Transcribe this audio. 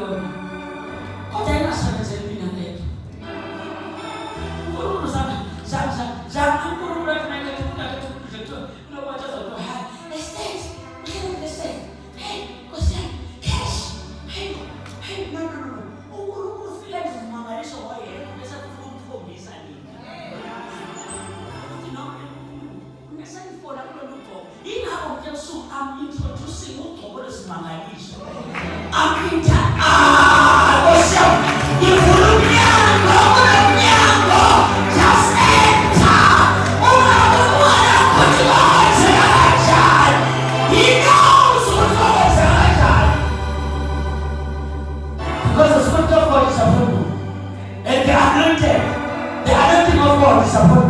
yona. Kodwa ayinasebenzeli mina lethu. Unkulunkulu zami unkulunkulu afanele ukuthi unokuthi azokuthi estate, uhlelo estate. Hey, Nkosi yami, cash. Hey, no. Unkulunkulu ufike ngizimangaliso ngoyena bese ufuna ukukhombisa nini. Ungasayifona kulolu gqobo. Ingakho nje usuku I'm introducing ugqobo lwesimangaliso. Nkosi yami, ngivula umnyango, just enter. Ungabuka ukuthi kwenzeka kanjani. He knows ukuthi kwenzeka kanjani. Because the Spirit of God is upon you. And the anointing of God is upon you.